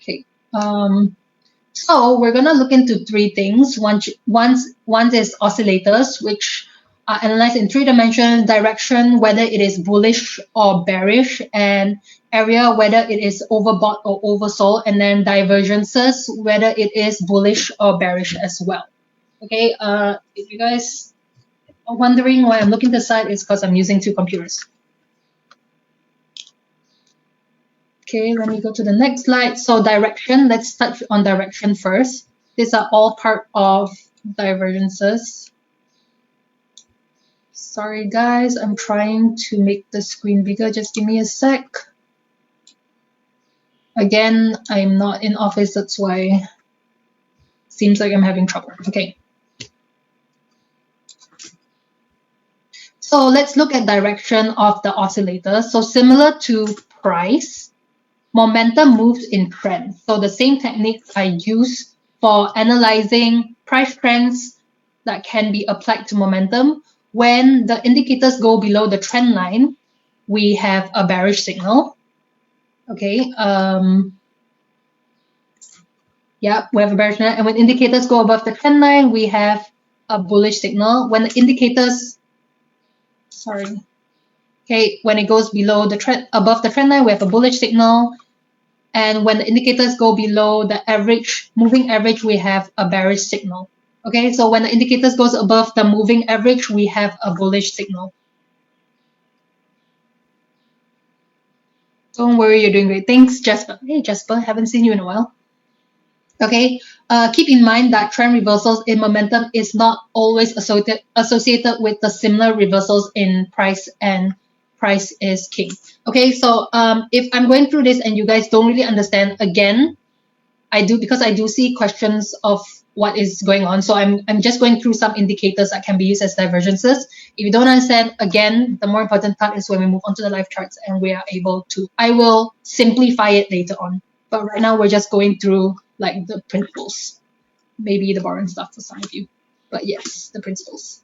Okay. So we're gonna look into three things. One is oscillators, which are analyzed in three dimensions: direction, whether it is bullish or bearish, and area, whether it is overbought or oversold, and then divergences, whether it is bullish or bearish as well. Okay. If you guys are wondering why I'm looking to the side, it's because I'm using two computers. Okay, let me go to the next slide. So direction, let's touch on direction first. These are all part of divergences. Sorry guys, I'm trying to make the screen bigger. Just give me a sec. Again, I'm not in office, that's why seems like I'm having trouble. Okay. So let's look at direction of the oscillator. So similar to price, momentum moves in trends. So the same techniques I use for analyzing price trends that can be applied to momentum. When the indicators go below the trend line, we have a bearish signal. Okay. Yeah, we have a bearish signal. And when indicators go above the trend line, we have a bullish signal. When the indicators, when it goes below the trend, above the trend line, we have a bullish signal. And when the indicators go below the average, moving average, we have a bearish signal. Okay, so when the indicators goes above the moving average, we have a bullish signal. Don't worry, you're doing great. Thanks, Jasper. Hey, Jasper, haven't seen you in a while. Okay, keep in mind that trend reversals in momentum is not always associated with the similar reversals in price, and price is king. Okay, so if I'm going through this and you guys don't really understand, again, I do see questions of what is going on. So I'm just going through some indicators that can be used as divergences. If you don't understand, again, the more important part is when we move on to the live charts and we are able to, I will simplify it later on. But right now we're just going through like the principles, maybe the boring stuff for some of you, but yes, the principles.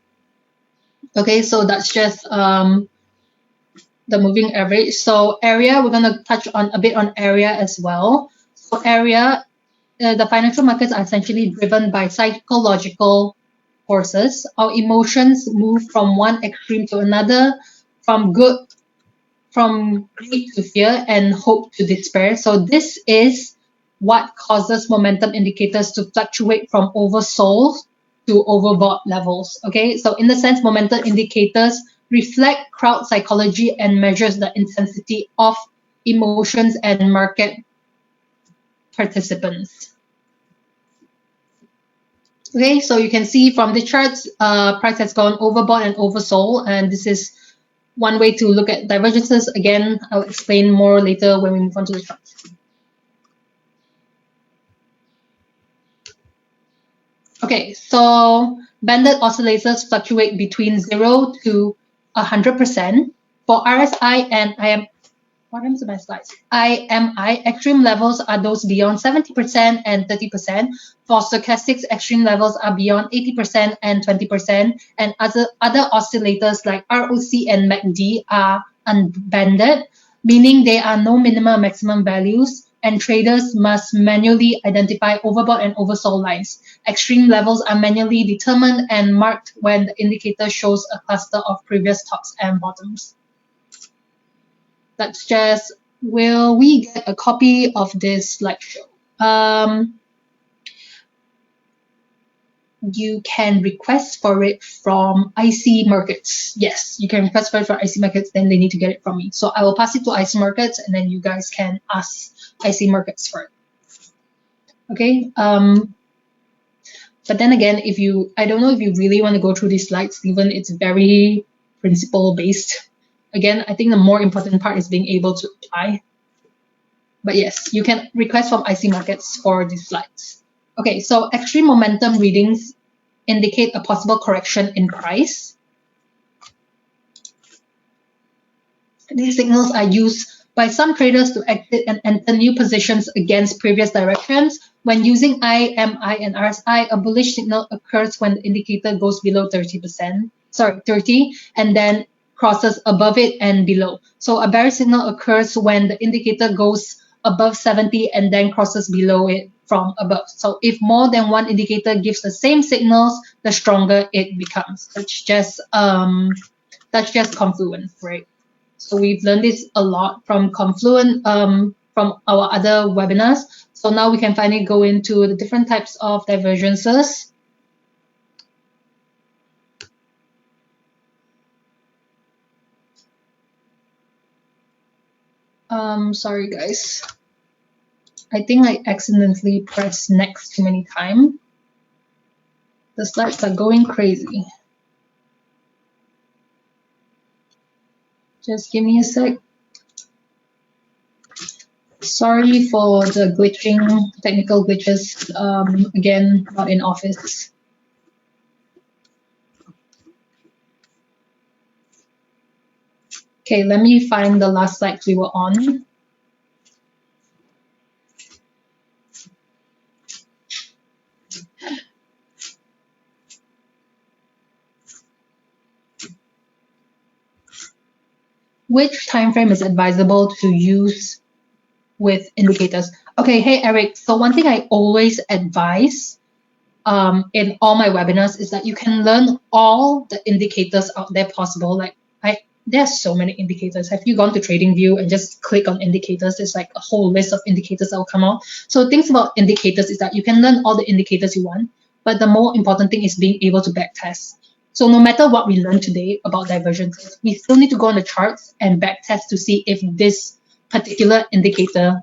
Okay, so that's just the moving average. So area, we're gonna touch on a bit on area as well. So area, the financial markets are essentially driven by psychological forces. Our emotions move from one extreme to another, from greed to fear, and hope to despair. So this is what causes momentum indicators to fluctuate from oversold to overbought levels. Okay, so in the sense, momentum indicators reflect crowd psychology and measures the intensity of emotions and market participants. Okay, so you can see from the charts, price has gone overbought and oversold, and this is one way to look at divergences. Again, I'll explain more later when we move on to the charts. Okay, so banded oscillators fluctuate between 0 to 100%. For RSI and IMI, extreme levels are those beyond 70% and 30%. For stochastics, extreme levels are beyond 80% and 20%. And other oscillators like ROC and MACD are unbanded, meaning there are no minimum maximum values, and traders must manually identify overbought and oversold lines. Extreme levels are manually determined and marked when the indicator shows a cluster of previous tops and bottoms. That's just, will we get a copy of this slideshow? You can request for it from IC Markets. Yes, you can request for it from IC Markets, then they need to get it from me. So I will pass it to IC Markets, and then you guys can ask IC Markets for it. Okay. But then again, I don't know if you really want to go through these slides, Stephen. It's very principle based. Again, I think the more important part is being able to apply. But yes, you can request from IC Markets for these slides. Okay, so extreme momentum readings indicate a possible correction in price. These signals are used by some traders to exit and enter new positions against previous directions. When using IMI and RSI, a bullish signal occurs when the indicator goes below 30, and then crosses above it and below. So a bearish signal occurs when the indicator goes above 70 and then crosses below it from above. So if more than one indicator gives the same signals, the stronger it becomes. That's just Confluent, right? So we've learned this a lot from Confluent, from our other webinars. So now we can finally go into the different types of divergences. Sorry guys. I think I accidentally pressed next too many times. The slides are going crazy. Just give me a sec. Sorry for the glitching, technical glitches. Again, not in office. Okay, let me find the last slide we were on. Which time frame is advisable to use with indicators? Okay, hey Eric. So one thing I always advise in all my webinars is that you can learn all the indicators out there possible. Like there's so many indicators. Have you gone to TradingView and just click on indicators? There's like a whole list of indicators that will come out. So things about indicators is that you can learn all the indicators you want, but the more important thing is being able to backtest. So no matter what we learn today about divergences, we still need to go on the charts and backtest to see if this particular indicator,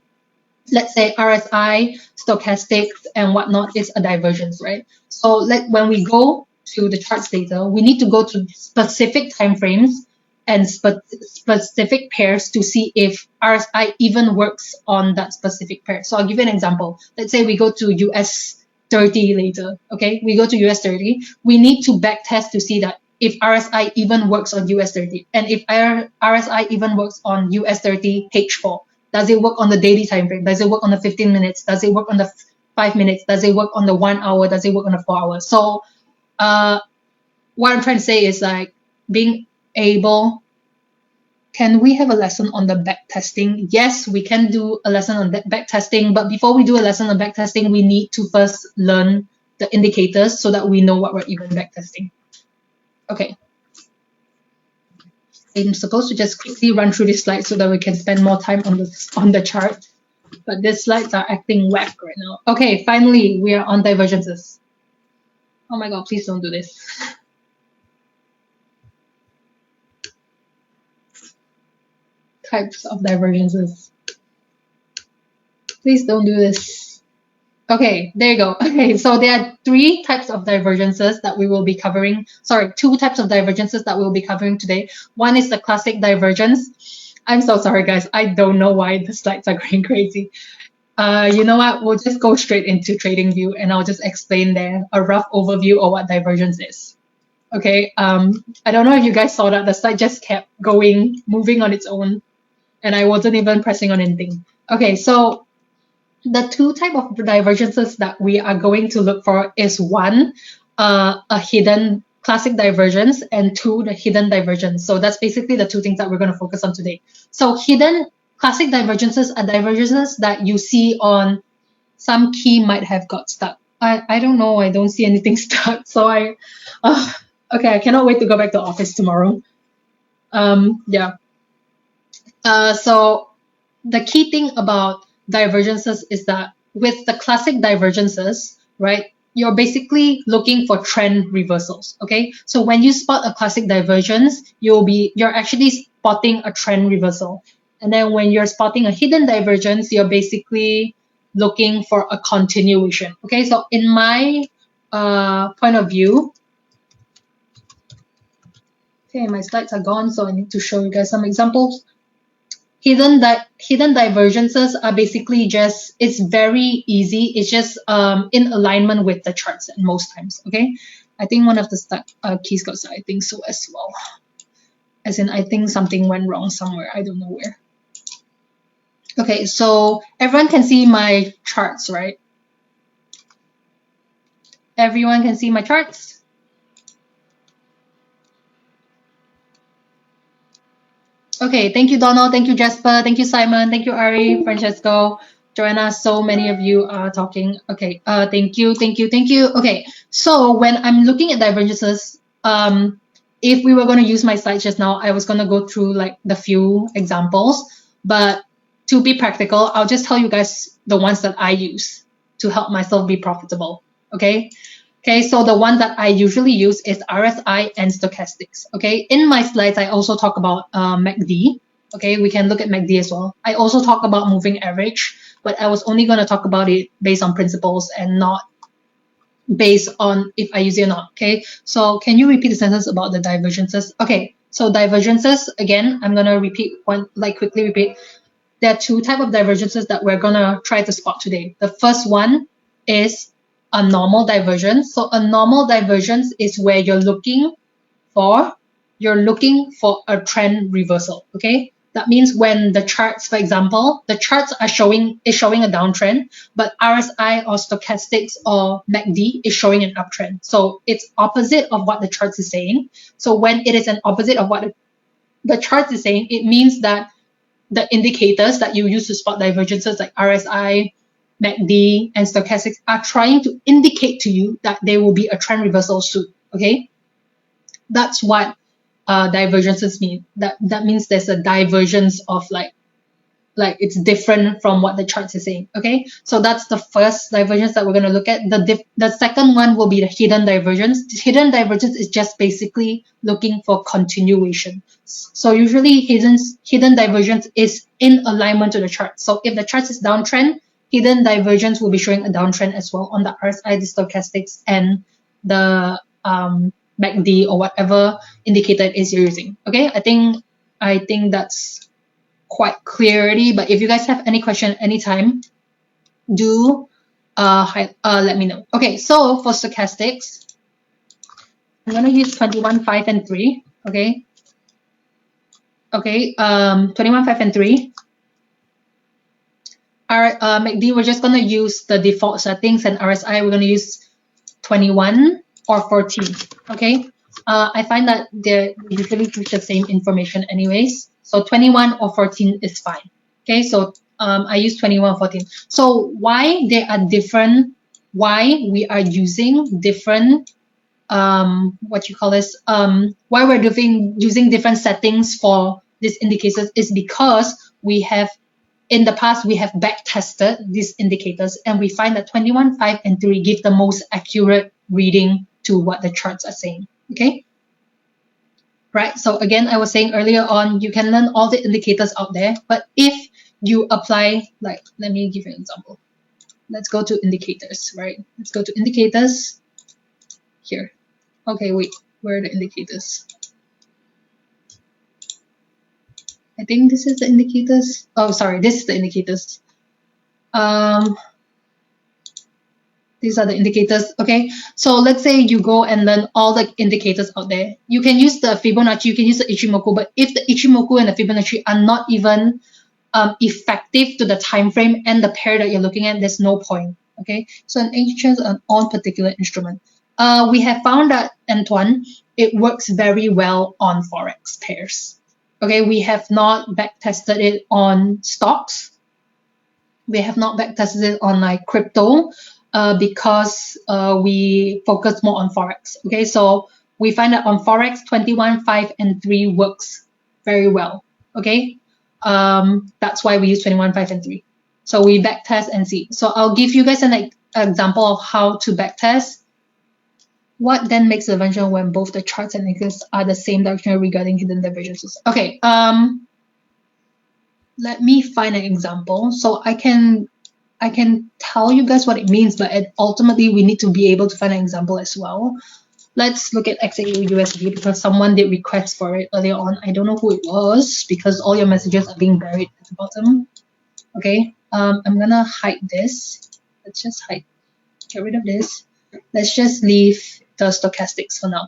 let's say RSI, stochastics, and whatnot, is a divergence, right? So when we go to the charts data, we need to go to specific time frames and specific pairs to see if RSI even works on that specific pair. So I'll give you an example. Let's say we go to US 30 later, okay? We go to US 30. We need to backtest to see that if RSI even works on US 30 and if RSI even works on US 30 H4. Does it work on the daily time frame? Does it work on the 15 minutes? Does it work on the 5 minutes? Does it work on the 1 hour? Does it work on the 4 hours? So what I'm trying to say is like being able, can we have a lesson on the back testing? Yes, we can do a lesson on back testing, but before we do a lesson on back testing, we need to first learn the indicators so that we know what we're even back testing. Okay. I'm supposed to just quickly run through this slide so that we can spend more time on the chart, but these slides are acting whack right now. Okay, finally, we are on divergences. Oh my god, please don't do this. Types of divergences. Please don't do this. Okay, there you go. Okay, so there are three types of divergences that we will be covering. Sorry, two types of divergences that we'll be covering today. One is the classic divergence. I'm so sorry, guys. I don't know why the slides are going crazy. You know what? We'll just go straight into TradingView and I'll just explain there a rough overview of what divergence is. Okay, I don't know if you guys saw that the slide just kept going, moving on its own, and I wasn't even pressing on anything. Okay, so the two type of divergences that we are going to look for is one, a hidden classic divergence, and two, the hidden divergence. So that's basically the two things that we're going to focus on today. So hidden classic divergences are divergences that you see on some key might have got stuck. I don't know. I don't see anything stuck. So okay, I cannot wait to go back to office tomorrow. Yeah. So the key thing about divergences is that with the classic divergences, right, you're basically looking for trend reversals. Okay, so when you spot a classic divergence, you're actually spotting a trend reversal, and then when you're spotting a hidden divergence, you're basically looking for a continuation. Okay, so in my point of view, okay, my slides are gone, so I need to show you guys some examples. Hidden divergences are basically just, it's very easy. It's just in alignment with the charts at most times. Okay, I think one of the keys got stuck. I think so as well. As in, I think something went wrong somewhere. I don't know where. Okay, so everyone can see my charts, right? Everyone can see my charts. Okay, thank you, Donald. Thank you, Jasper. Thank you, Simon. Thank you, Ari, Francesco, Joanna. So many of you are talking. Okay, thank you, thank you, thank you. Okay, so when I'm looking at divergences, if we were going to use my slides just now, I was going to go through like the few examples, but to be practical, I'll just tell you guys the ones that I use to help myself be profitable. Okay. Okay, so the one that I usually use is RSI and stochastics. Okay, in my slides, I also talk about MACD. Okay, we can look at MACD as well. I also talk about moving average, but I was only going to talk about it based on principles and not based on if I use it or not. Okay, so can you repeat the sentence about the divergences? Okay, so divergences, again, I'm going to repeat one, like quickly repeat. There are two types of divergences that we're going to try to spot today. The first one is a normal divergence. So a normal divergence is where you're looking for a trend reversal. Okay, that means when the charts, for example, the charts are showing a downtrend, but RSI or stochastics or MACD is showing an uptrend. So it's opposite of what the charts is saying. So when it is an opposite of what the chart is saying, it means that the indicators that you use to spot divergences like RSI, MACD, and stochastics are trying to indicate to you that there will be a trend reversal soon. Okay, that's what divergences mean. That means there's a divergence of like it's different from what the charts is saying. Okay, so that's the first divergence that we're going to look at. The second one will be the hidden divergence. Hidden divergence is just basically looking for continuation. So usually hidden divergence is in alignment to the chart. So if the chart is downtrend, hidden divergence will be showing a downtrend as well on the RSI, the stochastics, and the MACD or whatever indicator it is you're using. Okay, I think that's quite clear already, but if you guys have any question anytime, do let me know. Okay, so for stochastics, I'm gonna use 21, 5, and 3. Okay. Okay, 21, 5, and 3. Our MACD, we're just gonna use the default settings, and RSI, we're gonna use 21 or 14. Okay. I find that they usually teach the same information anyways. So 21 or 14 is fine. Okay, so I use 21, 14. So why they are different, why we are using different, what you call this, why we're using different settings for these indicators is because in the past, we have back tested these indicators and we find that 21, 5, and 3 give the most accurate reading to what the charts are saying. Okay. Right. So again, I was saying earlier on, you can learn all the indicators out there, but if you apply, like, let me give you an example. Let's go to indicators, right? Let's go to indicators here. Okay, wait, where are the indicators? I think this is the indicators. Oh, sorry, this is the indicators. These are the indicators. Okay, so let's say you go and learn all the indicators out there. You can use the Fibonacci, you can use the Ichimoku, but if the Ichimoku and the Fibonacci are not even effective to the time frame and the pair that you're looking at, there's no point. Okay, so an agent on particular instrument. We have found that, Antoine, it works very well on Forex pairs. Okay, we have not back tested it on stocks. We have not back tested it on like crypto because we focus more on Forex. Okay, so we find that on Forex, 21, 5, and 3 works very well. Okay, that's why we use 21, 5, and 3. So we back test and see. So I'll give you guys an example of how to back test. What then makes the divergence when both the charts and indicators are the same direction regarding hidden divergences? Okay, let me find an example. So I can tell you guys what it means, but ultimately we need to be able to find an example as well. Let's look at XAUUSD because someone did request for it earlier on. I don't know who it was because all your messages are being buried at the bottom. Okay, I'm gonna hide this. Let's just get rid of this. Let's just leave the stochastics for now.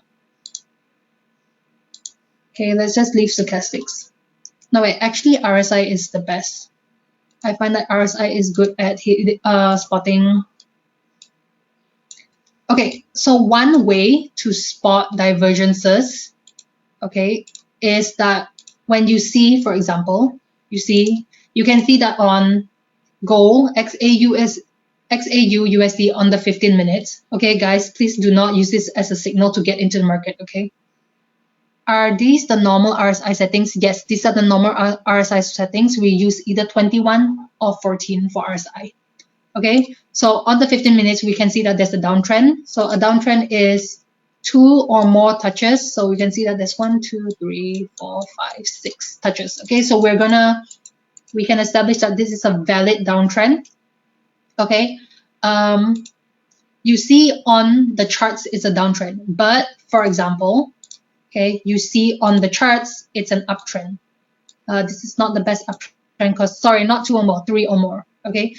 Okay, let's just leave stochastics. No, wait, actually RSI is the best. I find that RSI is good at spotting. Okay, so one way to spot divergences, okay, is that when you see, for example, you can see that on gold XAU USD on the 15 minutes. Okay, guys, please do not use this as a signal to get into the market. Okay. Are these the normal RSI settings? Yes, these are the normal RSI settings. We use either 21 or 14 for RSI. Okay, so on the 15 minutes, we can see that there's a downtrend. So a downtrend is 2 or more touches. So we can see that there's 1, 2, 3, 4, 5, 6 touches. Okay, so we can establish that this is a valid downtrend. Okay, you see on the charts it's a downtrend, but for example, okay, you see on the charts it's an uptrend. This is not the best uptrend because, sorry, not 2 or more, 3 or more. Okay,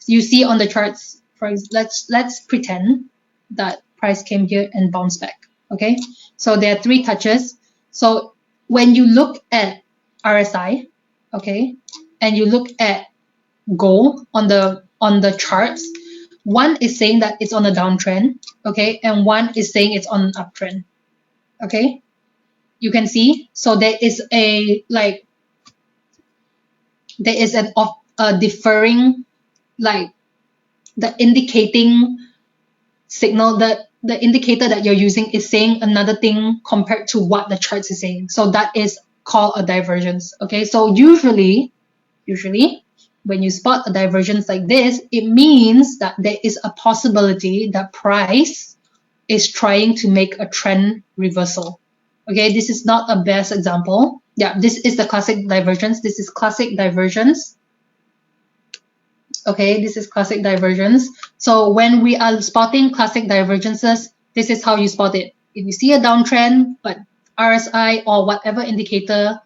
you see on the charts, let's pretend that price came here and bounced back. Okay, so there are 3 touches. So when you look at RSI, okay, and you look at gold on the charts, one is saying that it's on a downtrend, okay, and one is saying it's on an uptrend. Okay, you can see. So there is a differing, like, the indicating signal, that the indicator that you're using is saying another thing compared to what the charts is saying. So that is called a divergence. Okay, so usually when you spot a divergence like this, it means that there is a possibility that price is trying to make a trend reversal. Okay, this is not a best example. Yeah, this is the classic divergence. This is classic divergence. Okay, this is classic divergence. So when we are spotting classic divergences, this is how you spot it. If you see a downtrend, but RSI or whatever indicator,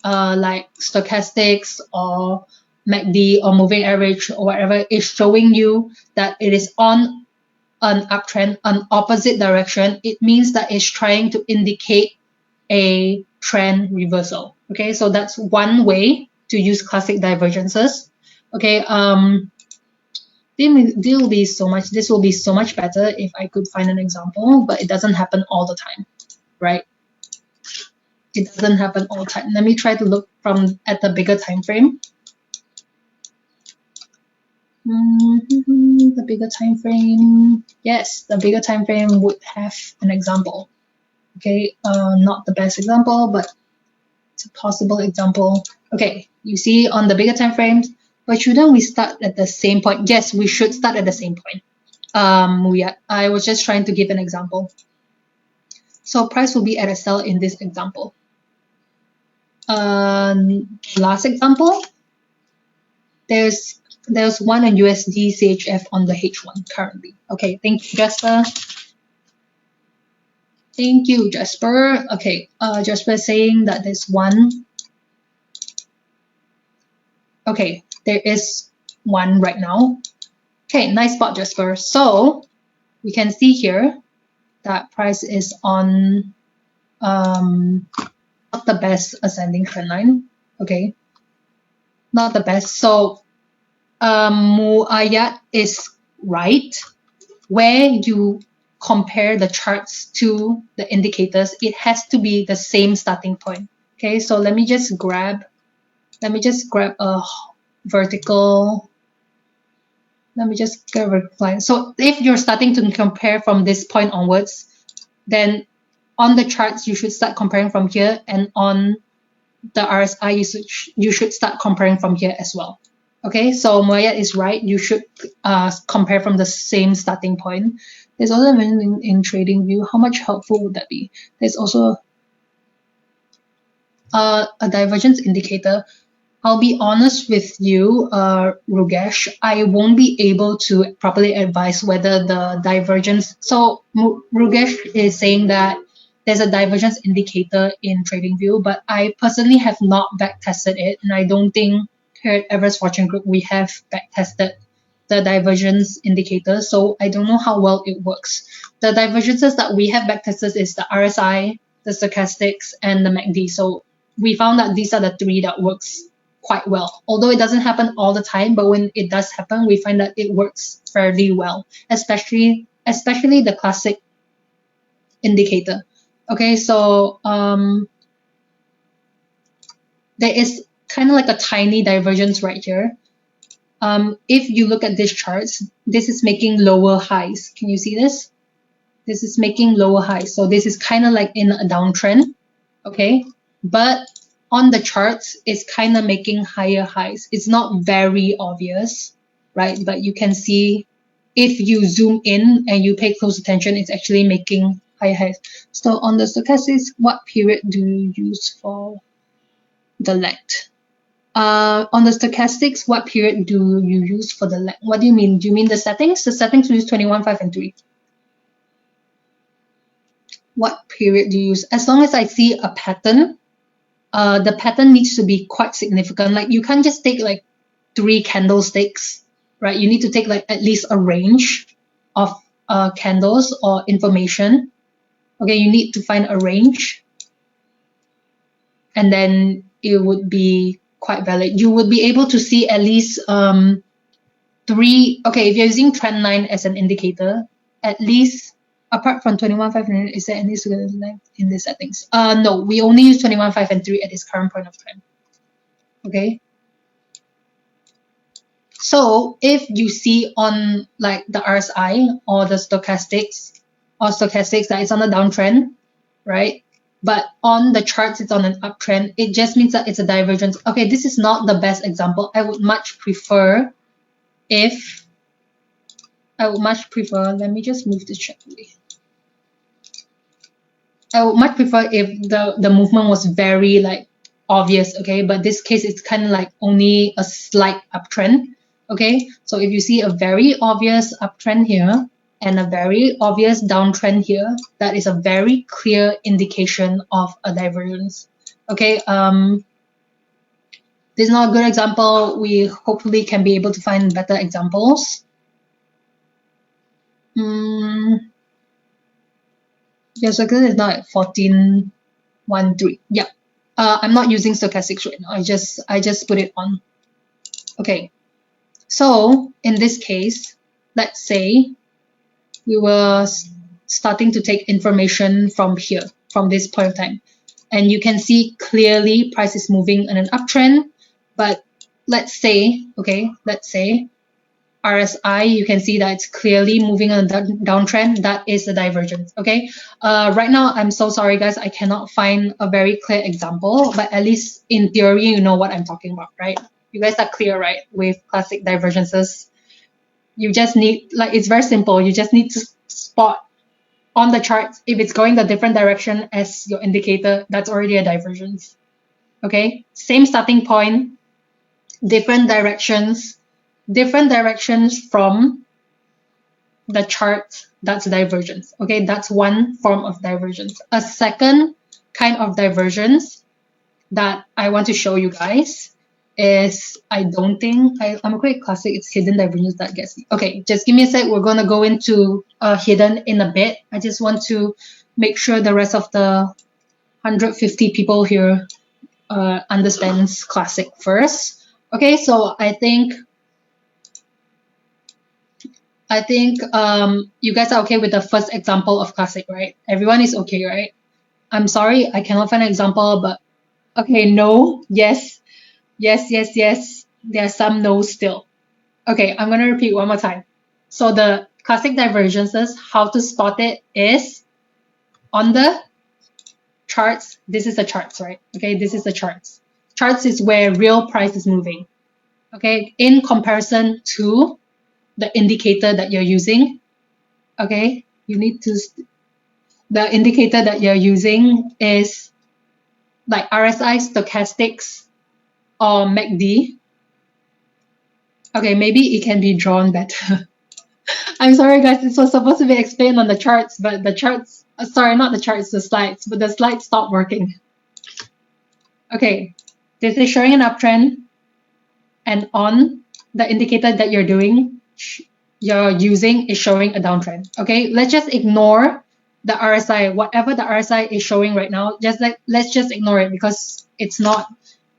like stochastics or MACD or moving average or whatever, is showing you that it is on an uptrend, an opposite direction, it means that it's trying to indicate a trend reversal. Okay, so that's one way to use classic divergences. Okay, this will be so much better if I could find an example, but it doesn't happen all the time, right? It doesn't happen all the time. Let me try to look at the bigger time frame. The bigger time frame. Yes, the bigger time frame would have an example. Okay, not the best example, but it's a possible example. Okay, you see on the bigger time frames, but shouldn't we start at the same point? Yes, we should start at the same point. I was just trying to give an example. So price will be at a sell in this example. Last example, there's one on USD CHF on the H1 currently. Okay, thank you, Jasper. Thank you, Jasper. Okay, Jasper saying that there's one. Okay, there is one right now. Okay, nice spot, Jasper. So we can see here that price is on not the best ascending trend line. Okay, not the best. So Muayat is right. Where you compare the charts to the indicators, it has to be the same starting point. Okay, so let me just grab a vertical. Let me just get a vertical line. So if you're starting to compare from this point onwards, then on the charts you should start comparing from here, and on the RSI you should start comparing from here as well. Okay, so Maya is right. You should compare from the same starting point. There's also in trading view. How much helpful would that be? There's also a divergence indicator. I'll be honest with you, Rugesh, I won't be able to properly advise whether the divergence. So Rugesh is saying that there's a divergence indicator in TradingView, but I personally have not backtested it, and I don't think here at Everest Fortune Group we have backtested the divergence indicator, so I don't know how well it works. The divergences that we have backtested is the RSI, the stochastics, and the MACD. So we found that these are the 3 that works quite well. Although it doesn't happen all the time, but when it does happen, we find that it works fairly well, especially the classic indicator. Okay, so there is kind of like a tiny divergence right here. If you look at this charts, this is making lower highs. Can you see this? This is making lower highs. So this is kind of like in a downtrend, okay? But on the charts, it's kind of making higher highs. It's not very obvious, right? But you can see if you zoom in and you pay close attention, it's actually making higher highs. So on the stochastics, what period do you use for the length? On the stochastics, what period do you use for the length? What do you mean? Do you mean the settings? The settings we use 21, 5, and 3. What period do you use? As long as I see a pattern, the pattern needs to be quite significant. Like you can't just take like 3 candlesticks, right? You need to take like at least a range of candles or information. Okay, you need to find a range, and then it would be quite valid. You would be able to see at least 3. Okay, if you're using trend line as an indicator, at least apart from 21, 5, and is there any length in the settings? No, we only use 21, 5, and 3 at this current point of time. Okay. So if you see on like the RSI or the stochastics that it's on a downtrend, right? But on the charts, it's on an uptrend. It just means that it's a divergence. Okay, this is not the best example. I would much prefer, let me just move this chart away. I would much prefer if the movement was very like obvious, okay? But this case, it's kind of like only a slight uptrend, okay? So if you see a very obvious uptrend here and a very obvious downtrend here, that is a very clear indication of a divergence, okay? This is not a good example. We hopefully can be able to find better examples. Your circle is now at 14.13. Yeah. I'm not using stochastics right now. I just put it on. Okay. So in this case, let's say we were starting to take information from here, from this point of time. And you can see clearly price is moving in an uptrend. But let's say RSI, you can see that it's clearly moving on a downtrend. That is the divergence, okay? Right now, I'm so sorry, guys. I cannot find a very clear example, but at least in theory, you know what I'm talking about, right? You guys are clear, right? With classic divergences, you just need, like, it's very simple. You just need to spot on the chart, if it's going a different direction as your indicator, that's already a divergence, okay? Same starting point, different directions from the chart, that's divergence, okay? That's one form of divergence. A second kind of divergence that I want to show you guys is, I'm a quick classic, it's hidden divergence that gets me. Okay, just give me a sec. We're going to go into hidden in a bit. I just want to make sure the rest of the 150 people here understands classic first. Okay, so I think you guys are okay with the first example of classic, right? Everyone is okay, right? I'm sorry, I cannot find an example, but okay, no, yes. There are some no's still. Okay, I'm going to repeat one more time. So the classic divergences, how to spot it is on the charts. This is the charts, right? Okay, this is the charts. Charts is where real price is moving. Okay, in comparison to the indicator that you're using. Okay, the indicator that you're using is like RSI, stochastics, or MACD. Okay, maybe it can be drawn better. I'm sorry, guys. This was supposed to be explained on the charts, but the charts, sorry, not the charts, the slides, but the slides stopped working. Okay, this is showing an uptrend, and on the indicator that you're using is showing a downtrend. Okay, let's just ignore the RSI. Whatever the RSI is showing right now, let's just ignore it because it's not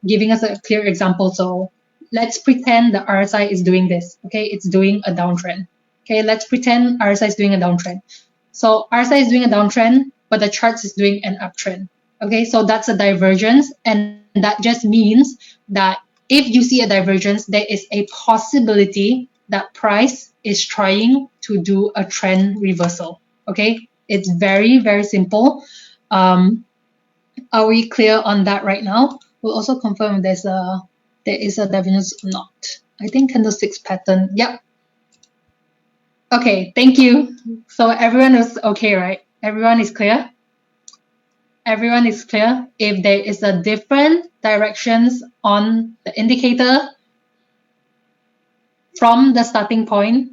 giving us a clear example. So let's pretend the RSI is doing this. Okay, it's doing a downtrend. Okay, let's pretend RSI is doing a downtrend. So RSI is doing a downtrend, but the charts is doing an uptrend. Okay, so that's a divergence, and that just means that if you see a divergence, there is a possibility that price is trying to do a trend reversal. Okay, it's very, very simple. Are we clear on that right now? We'll also confirm if there is a divergence or not. I think candlesticks pattern. Yep. Okay, thank you. So everyone is okay, right? Everyone is clear? Everyone is clear? If there is a different directions on the indicator from the starting point,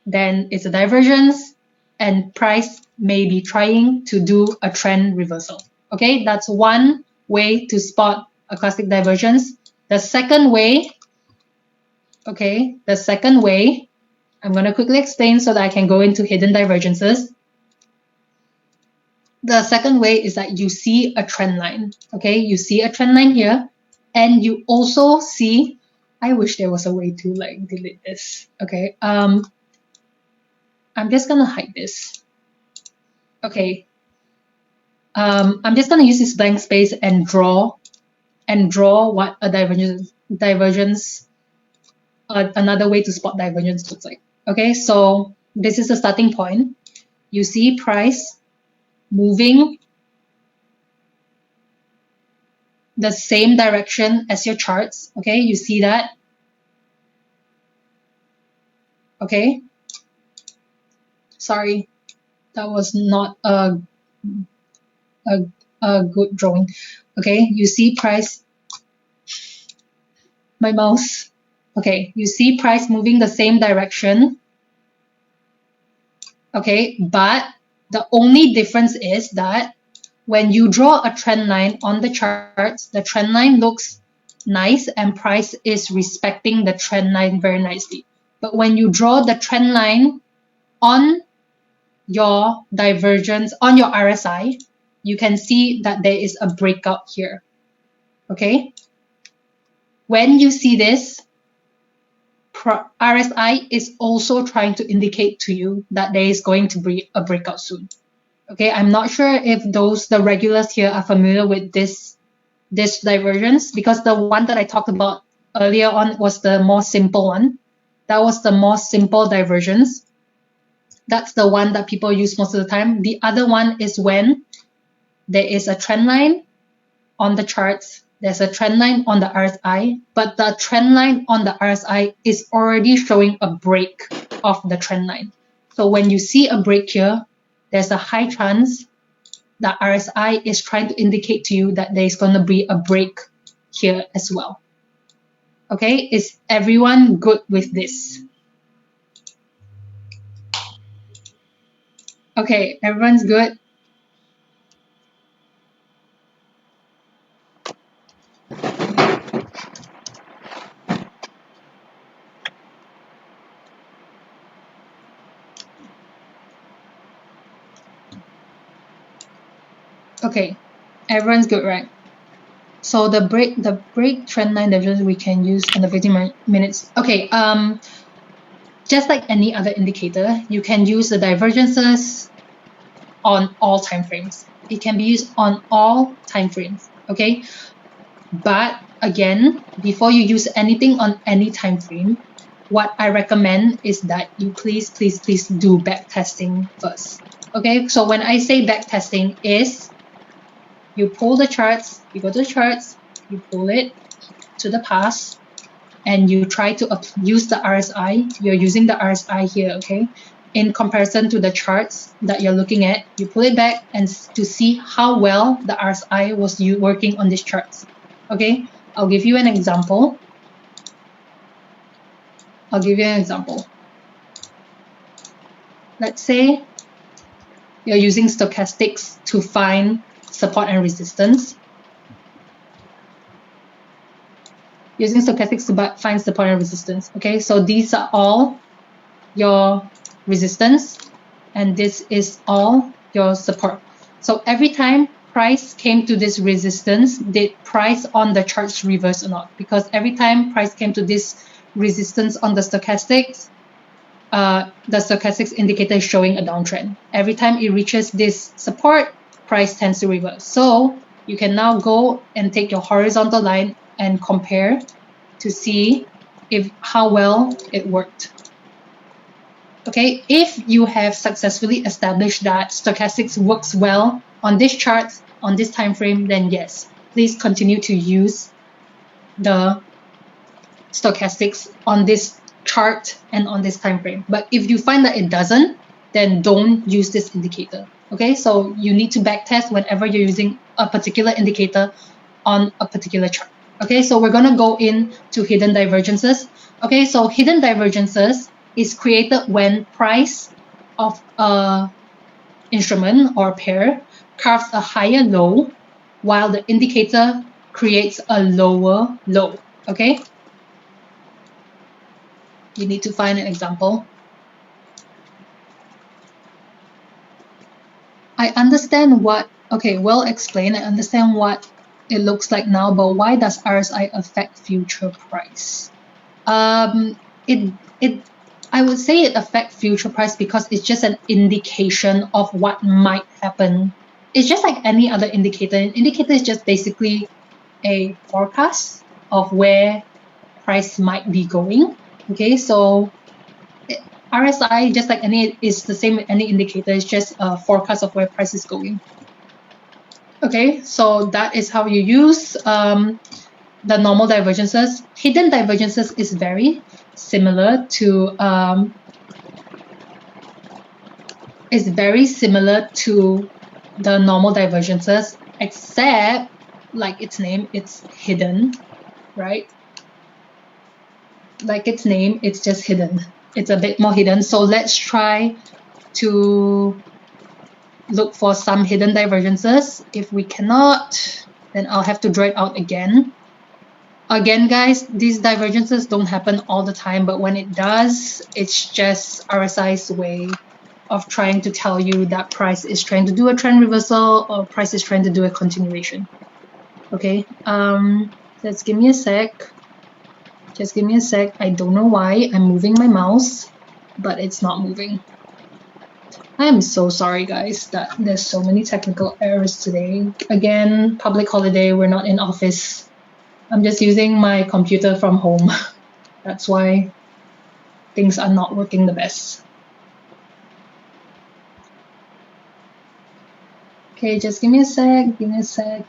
then it's a divergence and price may be trying to do a trend reversal. Okay, that's one way to spot a classic divergence. The second way, I'm going to quickly explain so that I can go into hidden divergences. The second way is that you see a trend line. Okay, you see a trend line here, and you also see, I wish there was a way to like delete this. Okay, I'm just gonna hide this. Okay, I'm just gonna use this blank space and draw what a divergence, another way to spot divergence looks like. Okay, so this is the starting point. You see price moving the same direction as your charts. Okay, you see that. Okay, sorry, that was not a good drawing. Okay, you see price, my mouse. Okay, you see price moving the same direction. Okay, but the only difference is that when you draw a trend line on the charts, the trend line looks nice and price is respecting the trend line very nicely. But when you draw the trend line on your divergence, on your RSI, you can see that there is a breakout here. Okay? When you see this, RSI is also trying to indicate to you that there is going to be a breakout soon. Okay, I'm not sure if the regulars here are familiar with this divergence, because the one that I talked about earlier on was the more simple one. That was the more simple divergence. That's the one that people use most of the time. The other one is when there is a trend line on the charts, there's a trend line on the RSI, but the trend line on the RSI is already showing a break of the trend line. So when you see a break here, there's a high chance that RSI is trying to indicate to you that there's going to be a break here as well. Okay, is everyone good with this? Okay, everyone's good. Okay, everyone's good, right? So the break trend line divergence we can use in the 15 minutes. Okay, just like any other indicator, you can use the divergences on all time frames. It can be used on all time frames. Okay, but again, before you use anything on any time frame, what I recommend is that you please do back testing first. Okay, so when I say back testing is you pull the charts, you go to the charts, you pull it to the past, and you try to use the RSI. You're using the RSI here, okay? In comparison to the charts that you're looking at, you pull it back and to see how well the RSI was working on these charts. Okay, I'll give you an example. Let's say you're using stochastics to find support and resistance. Using stochastics to find support and resistance. Okay, so these are all your resistance and this is all your support. So every time price came to this resistance, did price on the charts reverse or not? Because every time price came to this resistance on the stochastics indicator is showing a downtrend. Every time it reaches this support, price tends to reverse. So you can now go and take your horizontal line and compare to see how well it worked. Okay, if you have successfully established that stochastics works well on this chart, on this time frame, then yes, please continue to use the stochastics on this chart and on this time frame. But if you find that it doesn't, then don't use this indicator. Okay, so you need to backtest whenever you're using a particular indicator on a particular chart. Okay, so we're gonna go into hidden divergences. Okay, so hidden divergences is created when price of a instrument or pair carves a higher low while the indicator creates a lower low. Okay, you need to find an example. I understand what, okay, well explained. I understand what it looks like now, but why does RSI affect future price? I would say it affects future price because it's just an indication of what might happen. It's just like any other indicator. An indicator is just basically a forecast of where price might be going. Okay, so RSI, just like any, is the same with any indicator. It's just a forecast of where price is going. Okay, so that is how you use the normal divergences. Hidden divergences is very similar to the normal divergences, except like its name, it's hidden, right? Like its name, it's just hidden. It's a bit more hidden. So let's try to look for some hidden divergences. If we cannot, then I'll have to draw it out again. Again, guys, these divergences don't happen all the time, but when it does, it's just RSI's way of trying to tell you that price is trying to do a trend reversal or price is trying to do a continuation. Okay, let's give me a sec. Just give me a sec. I don't know why I'm moving my mouse, but it's not moving. I am so sorry, guys, that there's so many technical errors today. Again, public holiday, we're not in office. I'm just using my computer from home. That's why things are not working the best. Okay, just give me a sec, give me a sec.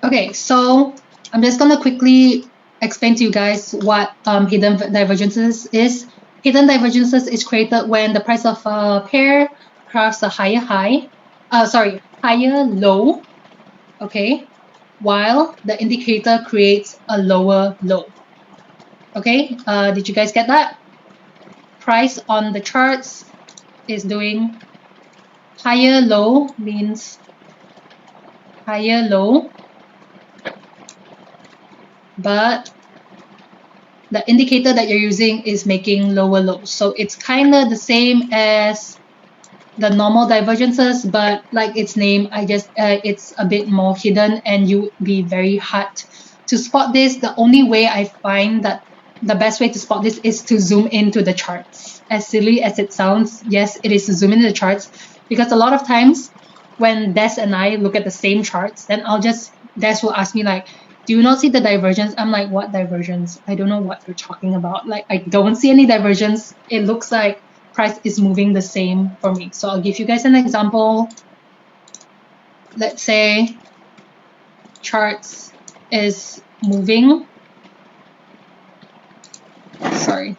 Okay, so I'm just gonna quickly explain to you guys what hidden divergences is. Hidden divergences is created when the price of a pair crafts a higher low, okay, while the indicator creates a lower low. Okay, did you guys get that? Price on the charts is doing higher low, means higher low, but the indicator that you're using is making lower lows. So it's kind of the same as the normal divergences, but like its name, it's a bit more hidden and you would be very hard to spot this. The only way I find that the best way to spot this is to zoom into the charts. As silly as it sounds, yes, it is to zoom into the charts, because a lot of times when Des and I look at the same charts, then Des will ask me like, do you not see the divergence? I'm like, what divergence? I don't know what you're talking about. Like, I don't see any divergence. It looks like price is moving the same for me. So I'll give you guys an example. Let's say charts is moving. Sorry.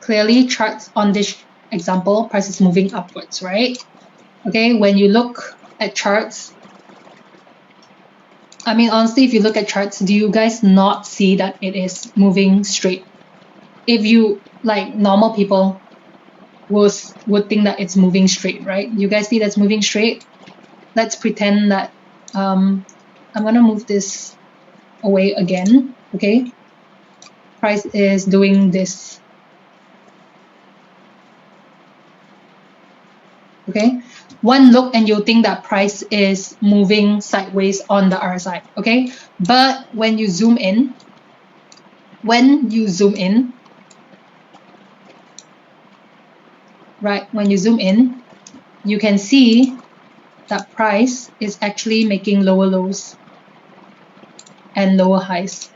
Clearly charts on this example, price is moving upwards, right? Okay, when you look at charts, I mean, honestly, if you look at charts, do you guys not see that it is moving straight? If you, like normal people, would think that it's moving straight, right? You guys see that's moving straight? Let's pretend that, I'm gonna move this away again, okay? Price is doing this. Okay, one look and you'll think that price is moving sideways on the RSI, okay? But when you zoom in, right, when you zoom in, you can see that the indicator creates a lower low, that price is actually making lower lows and lower highs.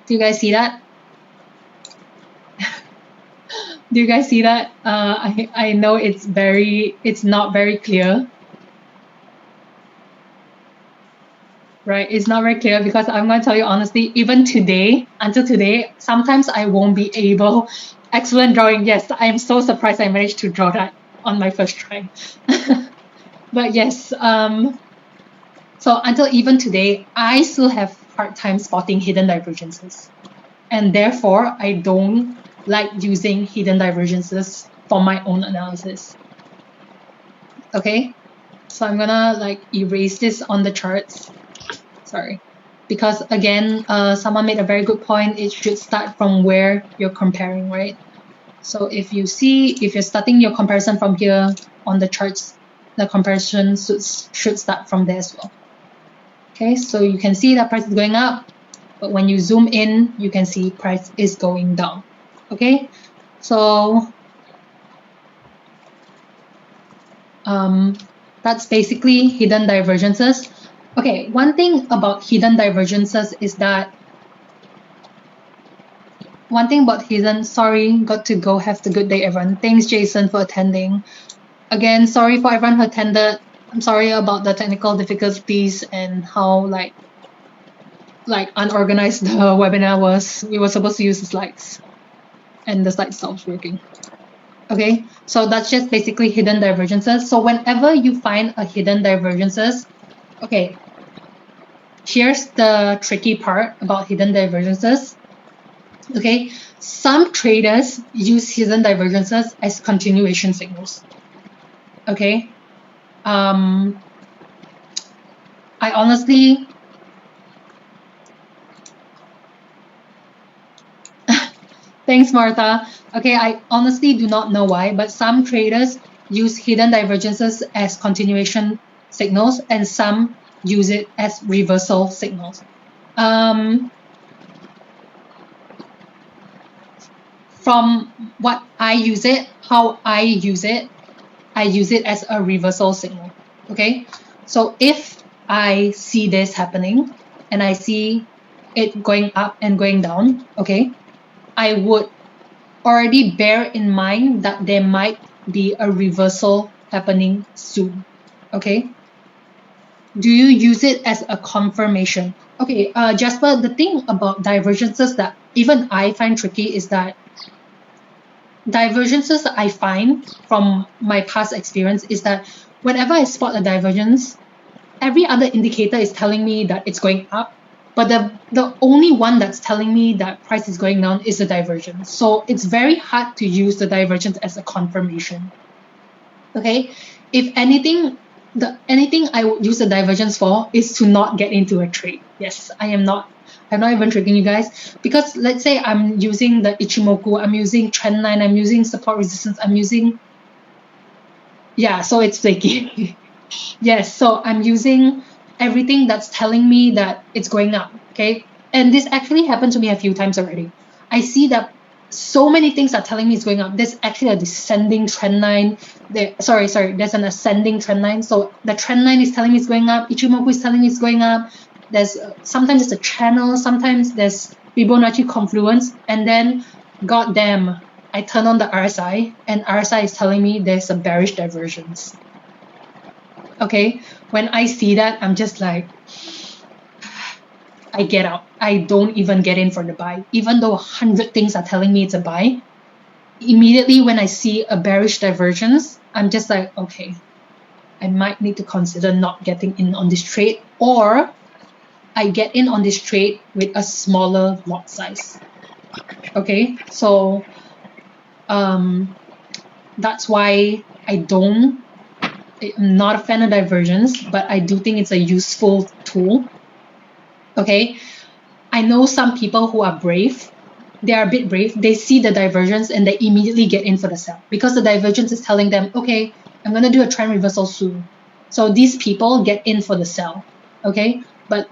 Do you guys see that? Do you guys see that? I know it's not very clear. Right, it's not very clear because I'm going to tell you honestly, even today, until today, sometimes I won't be able. Excellent drawing. Yes, I'm so surprised I managed to draw that on my first try. But yes, so until even today, I still have hard time spotting hidden divergences. And therefore, I don't like using hidden divergences for my own analysis. Okay, so I'm gonna like erase this on the charts. Sorry. Because again, someone made a very good point. It should start from where you're comparing, right? So if you're starting your comparison from here on the charts, the comparison should start from there as well. Okay, so you can see that price is going up, but when you zoom in, you can see price is going down. Okay, so that's basically hidden divergences. Okay, one thing about hidden divergences is that sorry, got to go. Have a good day, everyone. Thanks, Jason, for attending. Again, sorry for everyone who attended. I'm sorry about the technical difficulties and how like unorganized the webinar was. We were supposed to use the slides and the slide stopped working. Okay, so that's just basically hidden divergences. So whenever you find a hidden divergences, okay, here's the tricky part about hidden divergences. Okay, some traders use hidden divergences as continuation signals. Okay, I honestly thanks, Martha. Okay, I honestly do not know why, but some traders use hidden divergences as continuation signals and some use it as reversal signals. From what I use it, how I use it as a reversal signal. Okay, so if I see this happening and I see it going up and going down, okay, I would already bear in mind that there might be a reversal happening soon. Okay, do you use it as a confirmation? Okay, Jasper, the thing about divergences that even I find tricky is that divergences I find from my past experience is that whenever I spot a divergence, every other indicator is telling me that it's going up, but the only one that's telling me that price is going down is the divergence. So it's very hard to use the divergence as a confirmation. Okay, if anything, anything I would use the divergence for is to not get into a trade. Yes, I'm not even tricking you guys, because let's say I'm using the Ichimoku, I'm using trend line, I'm using support resistance, I'm using, yeah, so it's flaky. Yes, so I'm using everything that's telling me that it's going up, okay? And this actually happened to me a few times already. I see that so many things are telling me it's going up. There's actually a descending trend line. There's an ascending trend line. So the trend line is telling me it's going up. Ichimoku is telling me it's going up. There's sometimes it's a channel, sometimes there's Fibonacci confluence, and then goddamn, I turn on the RSI and RSI is telling me there's a bearish divergence. Okay, when I see that, I'm just like, I get out. I don't even get in for the buy. Even though 100 things are telling me it's a buy, immediately when I see a bearish divergence, I'm just like, okay, I might need to consider not getting in on this trade, or I get in on this trade with a smaller lot size. Okay, so that's why I'm not a fan of divergence, but I do think it's a useful tool. Okay, I know some people who are brave. They are a bit brave. They see the divergence and they immediately get in for the sell because the divergence is telling them, okay, I'm going to do a trend reversal soon. So these people get in for the sell. Okay, but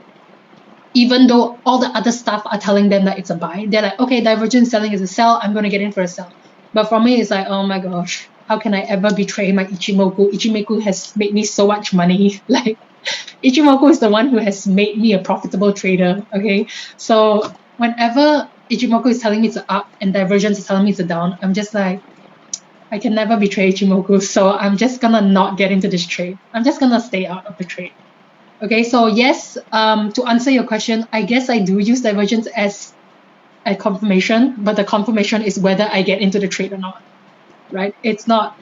even though all the other stuff are telling them that it's a buy, they're like, okay, divergence selling is a sell, I'm going to get in for a sell. But for me, it's like, oh my gosh, how can I ever betray my Ichimoku? Ichimoku has made me so much money. Like, Ichimoku is the one who has made me a profitable trader. Okay, so whenever Ichimoku is telling me it's up and Divergence is telling me it's down, I'm just like, I can never betray Ichimoku, so I'm just gonna not get into this trade. I'm just gonna stay out of the trade. Okay, so yes, to answer your question, I guess I do use Divergence as a confirmation, but the confirmation is whether I get into the trade or not, right? It's not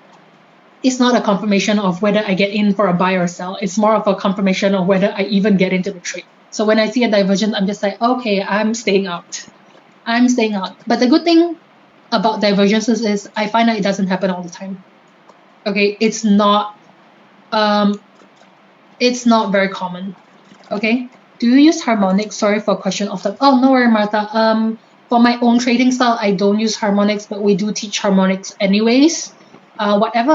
a confirmation of whether I get in for a buy or sell. It's more of a confirmation of whether I even get into the trade. So when I see a divergence, I'm just like, okay, I'm staying out. I'm staying out. But the good thing about divergences is I find that it doesn't happen all the time. Okay, it's not very common. Okay, do you use harmonics? Sorry for a question of the. Oh, no worry, Martha. For my own trading style, I don't use harmonics, but we do teach harmonics anyways. Whenever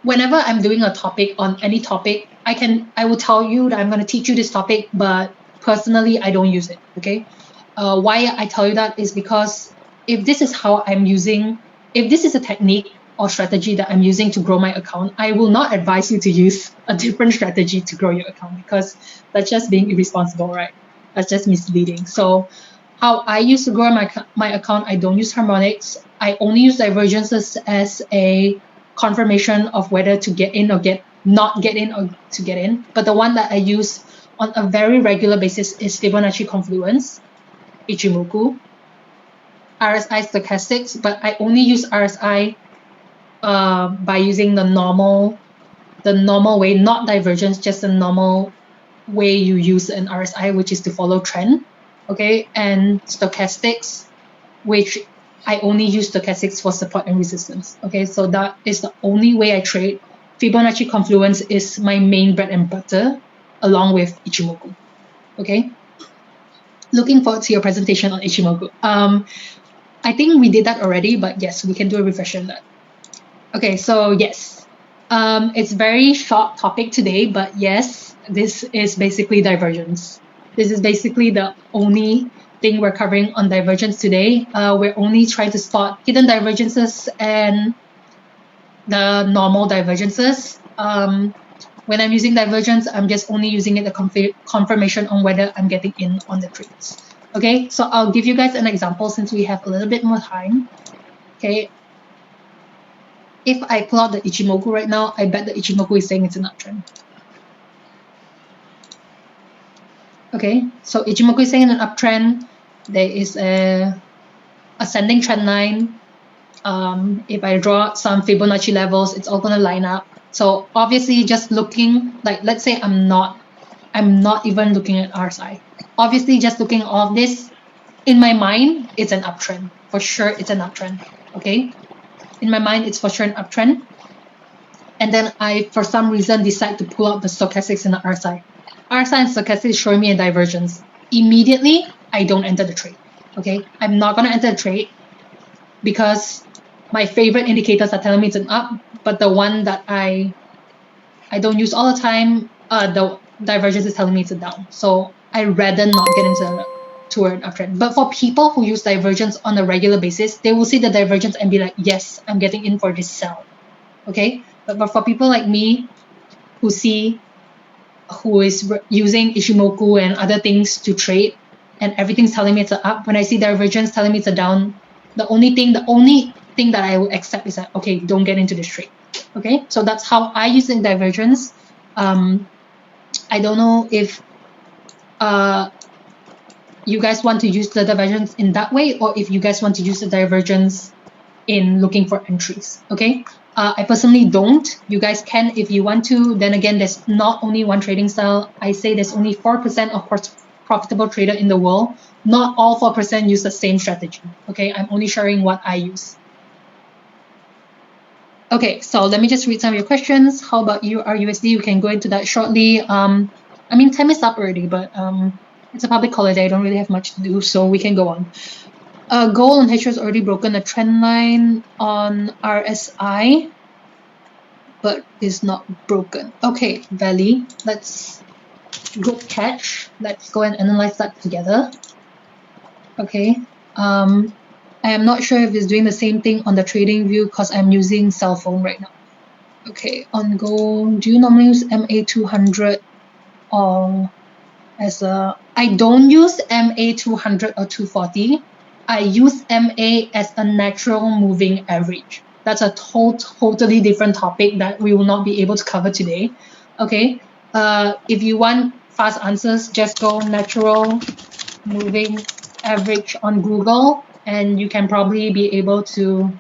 I'm doing a topic on any topic, I will tell you that I'm going to teach you this topic, but personally, I don't use it. Okay. Why I tell you that is because if this is a technique or strategy that I'm using to grow my account, I will not advise you to use a different strategy to grow your account, because that's just being irresponsible, right? That's just misleading. So how I used to grow my account, I don't use harmonics. I only use divergences as a confirmation of whether to get in or not get in or to get in. But the one that I use on a very regular basis is Fibonacci confluence, Ichimoku, RSI stochastics, but I only use RSI by using the normal way, not divergence, just the normal way you use an RSI, which is to follow trend. Okay, and stochastics, which I only use stochastics for support and resistance. Okay, so that is the only way I trade. Fibonacci confluence is my main bread and butter, along with Ichimoku. Okay, looking forward to your presentation on Ichimoku. I think we did that already, but yes, we can do a refresher on that. Okay, so yes, it's very short topic today, but yes, this is basically divergence. This is basically the only thing we're covering on divergence today. We're only trying to spot hidden divergences and the normal divergences. When I'm using divergence, I'm just only using it a confirmation on whether I'm getting in on the trades. Okay, so I'll give you guys an example since we have a little bit more time. Okay, if I plot the Ichimoku right now, I bet the Ichimoku is saying it's an uptrend. Okay, so Ichimoku is saying an uptrend. There is a ascending trend line. If I draw some Fibonacci levels, it's all gonna line up. So obviously, just looking, like, let's say I'm not even looking at RSI. Obviously, just looking at all of this, in my mind, it's an uptrend. For sure, it's an uptrend. Okay, in my mind, it's for sure an uptrend. And then I, for some reason, decide to pull out the stochastics and the RSI. RSI and stochastics showing me a divergence. Immediately, I don't enter the trade. Okay, I'm not gonna enter the trade because my favorite indicators are telling me it's an up, but the one that I don't use all the time, the divergence is telling me it's a down. So I'd rather not get into toward an uptrend. But for people who use divergence on a regular basis, they will see the divergence and be like, yes, I'm getting in for this sell. Okay, but for people like me who is using Ichimoku and other things to trade, and everything's telling me it's an up, when I see divergence telling me it's a down, the only thing that I will accept is that, okay, don't get into this trade. Okay, so that's how I use the divergence. I don't know if you guys want to use the divergence in that way, or if you guys want to use the divergence in looking for entries. Okay, I personally don't. You guys can if you want to. Then again, there's not only one trading style. I say there's only 4% of profitable trader in the world. Not all 4% use the same strategy. Okay, I'm only sharing what I use. Okay, so let me just read some of your questions. How about you, RUSD? You can go into that shortly. I mean, time is up already, but it's a public holiday. I don't really have much to do, so we can go on. Gold on HO has already broken a trend line on RSI, but is not broken. Okay, Valley, good catch. Let's go and analyze that together. Okay. I am not sure if it's doing the same thing on the trading view because I'm using cell phone right now. Okay, on gold, do you normally use MA200 or as a... I don't use MA200 or 240. I use MA as a natural moving average. That's a totally different topic that we will not be able to cover today. Okay, if you want fast answers, just go natural moving average on Google and you can probably be able to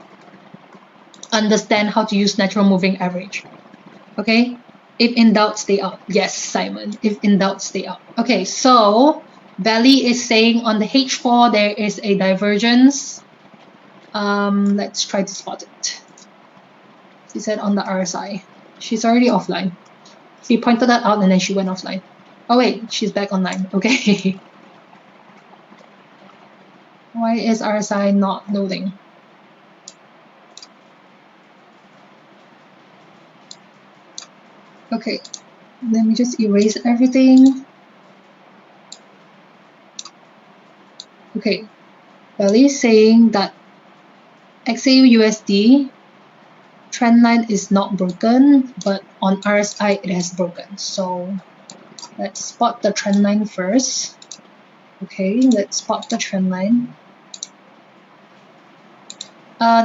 understand how to use natural moving average. Okay, if in doubt, stay out. Yes, Simon, if in doubt, stay out. Okay, so Belly is saying on the H4 there is a divergence. Let's try to spot it. She said on the RSI. She's already offline. She pointed that out and then she went offline. Oh wait, she's back online. Okay. Why is RSI not loading? Okay, let me just erase everything. Okay, Belly is saying that XAUUSD trend line is not broken, but on RSI it has broken. So let's spot the trend line first. Okay, let's spot the trend line.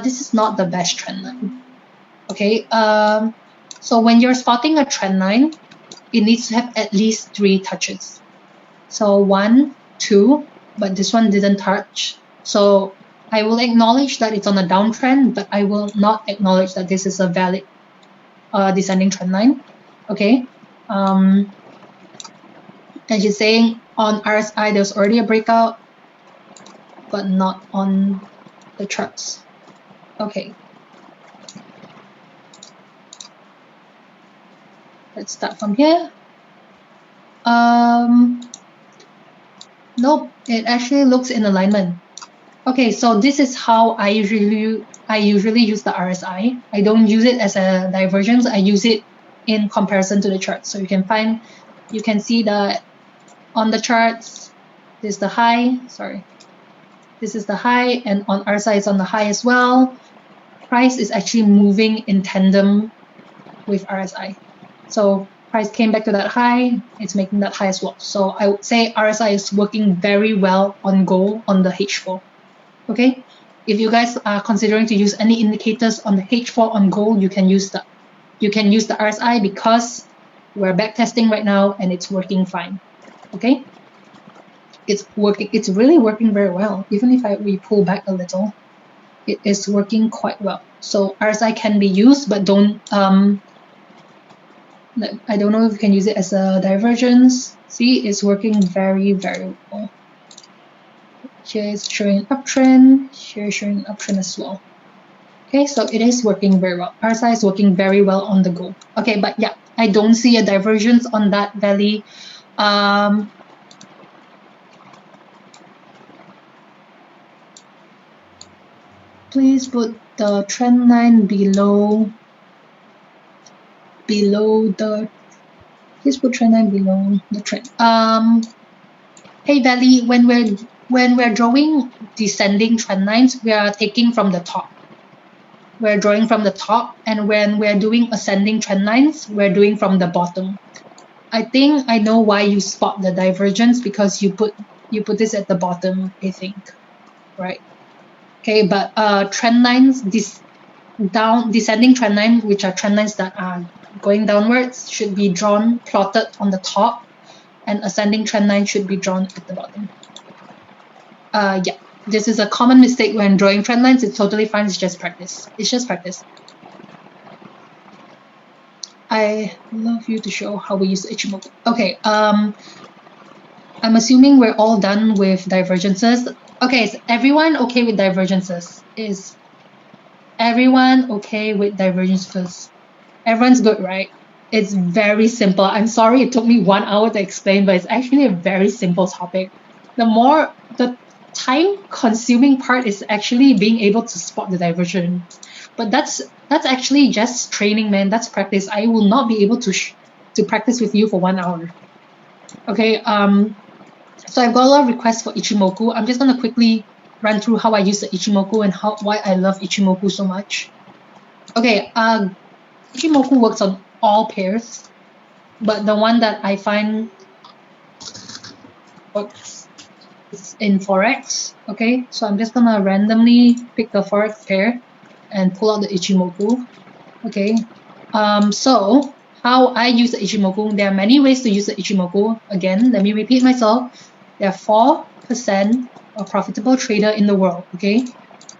This is not the best trend line. Okay, so when you're spotting a trend line, it needs to have at least 3 touches. So 1, 2, but this one didn't touch. So I will acknowledge that it's on a downtrend, but I will not acknowledge that this is a valid descending trend line. Okay. And she's saying on RSI there's already a breakout, but not on the charts. Okay. Let's start from here. Nope, it actually looks in alignment. Okay, so this is how I usually use the RSI. I don't use it as a divergence. I use it in comparison to the chart. So you can see that on the charts, this is the high. Sorry, this is the high, and on RSI it's on the high as well. Price is actually moving in tandem with RSI. So price came back to that high. It's making that high as well. So I would say RSI is working very well on gold on the H4. Okay, if you guys are considering to use any indicators on the H4 on gold, you can use the RSI because we're backtesting right now and it's working fine. Okay, it's working. It's really working very well. Even if we pull back a little, it is working quite well. So RSI can be used, but don't. I don't know if you can use it as a divergence. See, it's working very well. Here is showing uptrend, here is showing uptrend as well. Okay, so it is working very well. RSI is working very well on the go. Okay, but yeah, I don't see a divergence on that valley. Please put the trend line below the. Please put trend line below the trend. Hey Valley, when we're drawing descending trend lines, we are taking from the top. We're drawing from the top, and when we're doing ascending trend lines, we're doing from the bottom. I think I know why you spot the divergence, because you put this at the bottom, I think, right? Okay, but trend lines, descending trend line, which are trend lines that are going downwards, should be plotted on the top, and ascending trend line should be drawn at the bottom. Yeah, this is a common mistake when drawing trend lines. It's totally fine. It's just practice. It's just practice. I love you to show how we use Ichimoku. Okay, I'm assuming we're all done with divergences. Okay, is everyone okay with divergences? Is everyone okay with divergences? Everyone's good, right? It's very simple. I'm sorry it took me 1 hour to explain, but it's actually a very simple topic. The time-consuming part is actually being able to spot the divergence. But that's actually just training, man. That's practice. I will not be able to practice with you for 1 hour. Okay. So I've got a lot of requests for Ichimoku. I'm just gonna quickly run through how I use the Ichimoku and why I love Ichimoku so much. Okay, Ichimoku works on all pairs, but the one that I find works is in Forex. Okay, so I'm just gonna randomly pick the Forex pair and pull out the Ichimoku. Okay, so how I use the Ichimoku, there are many ways to use the Ichimoku. Again, let me repeat myself. There are 4% of profitable trader in the world. Okay,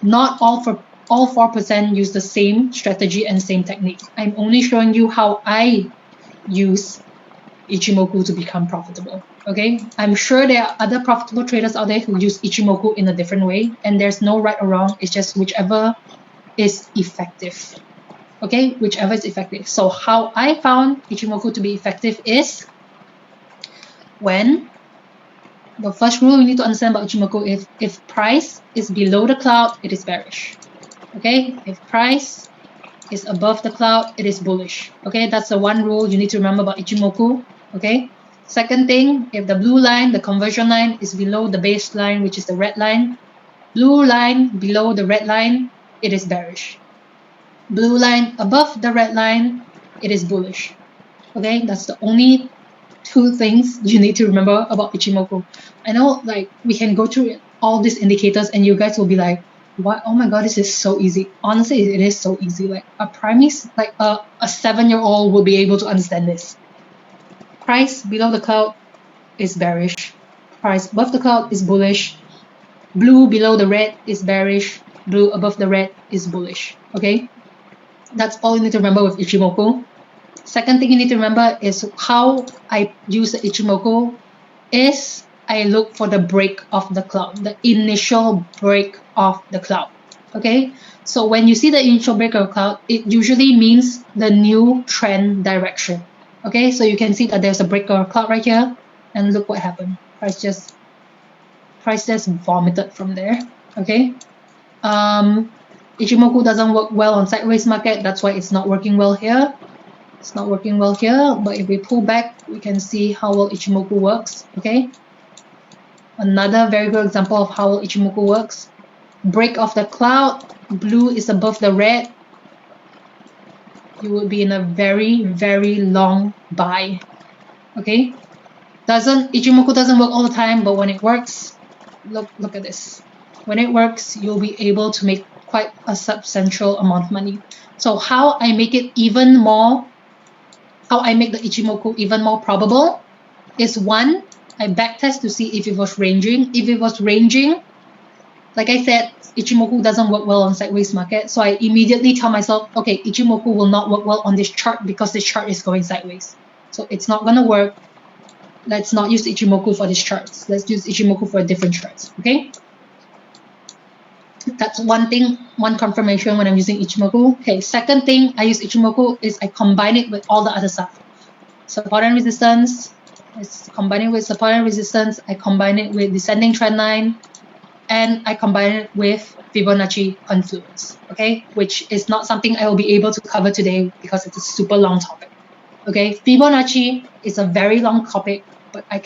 not all 4% use the same strategy and same technique. I'm only showing you how I use Ichimoku to become profitable. Okay, I'm sure there are other profitable traders out there who use Ichimoku in a different way, and there's no right or wrong. It's just whichever is effective. Okay, whichever is effective. So how I found Ichimoku to be effective is when the first rule you need to understand about Ichimoku is if price is below the cloud, it is bearish. Okay, if price is above the cloud, it is bullish. Okay, that's the one rule you need to remember about Ichimoku. Okay, second thing, if the blue line, the conversion line, is below the baseline, which is the red line, blue line below the red line, it is bearish. Blue line above the red line, it is bullish. Okay, that's the only two things you need to remember about Ichimoku. I know, like, we can go through all these indicators and you guys will be like, what? Oh my god, this is so easy. Honestly, it is so easy. Like a primis, like a 7-year-old will be able to understand this. Price below the cloud is bearish. Price above the cloud is bullish. Blue below the red is bearish. Blue above the red is bullish. Okay, that's all you need to remember with Ichimoku. Second thing you need to remember is how I use the Ichimoku is I look for the break of the cloud, the initial break of the cloud. Okay, so when you see the initial break of the cloud, it usually means the new trend direction. Okay, so you can see that there's a break of cloud right here, and look what happened. Price just vomited from there. Okay, Ichimoku doesn't work well on sideways market. That's why it's not working well here. It's not working well here, but if we pull back, we can see how well Ichimoku works. Okay, another very good example of how well Ichimoku works. Break of the cloud, blue is above the red. You will be in a very, very long buy. Okay, Ichimoku doesn't work all the time, but when it works, look at this. When it works, you'll be able to make quite a substantial amount of money. So how I make it even more, how I make the Ichimoku even more probable is one, I backtest to see if it was ranging. If it was ranging, like I said, Ichimoku doesn't work well on sideways market. So I immediately tell myself, okay, Ichimoku will not work well on this chart because this chart is going sideways. So it's not gonna work. Let's not use Ichimoku for these charts. Let's use Ichimoku for different charts, okay? That's one thing, one confirmation when I'm using Ichimoku. Okay, second thing I use Ichimoku is I combine it with all the other stuff. Support and resistance, it's combining with support and resistance, I combine it with descending trend line, and I combine it with Fibonacci confluence, okay? Which is not something I will be able to cover today because it's a super long topic, okay? Fibonacci is a very long topic, but I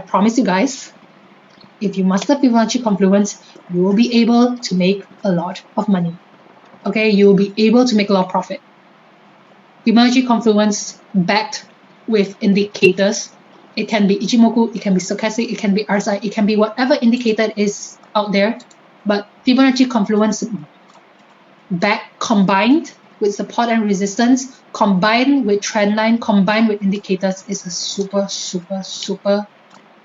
promise you guys, if you master Fibonacci confluence, you will be able to make a lot of money, okay? You will be able to make a lot of profit. Fibonacci confluence backed with indicators. It can be Ichimoku, it can be stochastic, it can be RSI, it can be whatever indicator is out there. But Fibonacci confluence back combined with support and resistance, combined with trend line, combined with indicators is a super, super, super,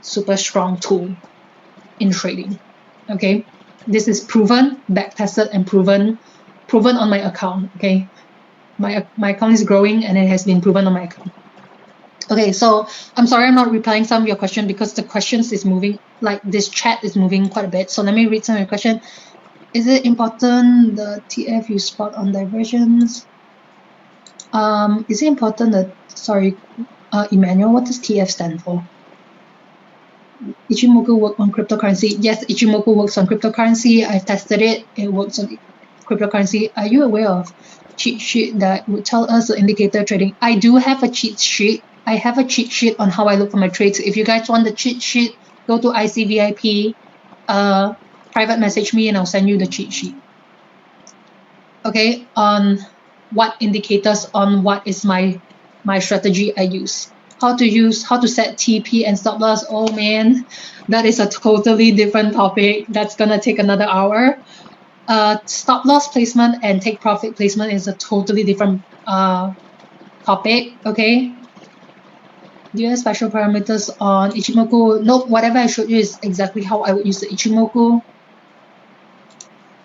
super strong tool in trading. Okay, this is proven, back tested, and proven on my account. Okay, my account is growing and it has been proven on my account. Okay, so I'm sorry I'm not replying some of your questions because the questions is moving, like this chat is moving quite a bit. So let me read some of your questions. Is it important the TF you spot on divergence? Is it important that, sorry, Emmanuel, what does TF stand for? Ichimoku work on cryptocurrency. Yes, Ichimoku works on cryptocurrency. I've tested it. It works on cryptocurrency. Are you aware of cheat sheet that would tell us the indicator trading? I do have a cheat sheet. I have a cheat sheet on how I look for my trades. If you guys want the cheat sheet, go to ICVIP. private message me and I'll send you the cheat sheet. Okay, on what indicators, on what is my strategy I use. How to set TP and stop loss. Oh man, that is a totally different topic. That's gonna take another hour. Stop loss placement and take profit placement is a totally different topic. Okay. Do you have special parameters on Ichimoku? Nope, whatever I showed you is exactly how I would use the Ichimoku.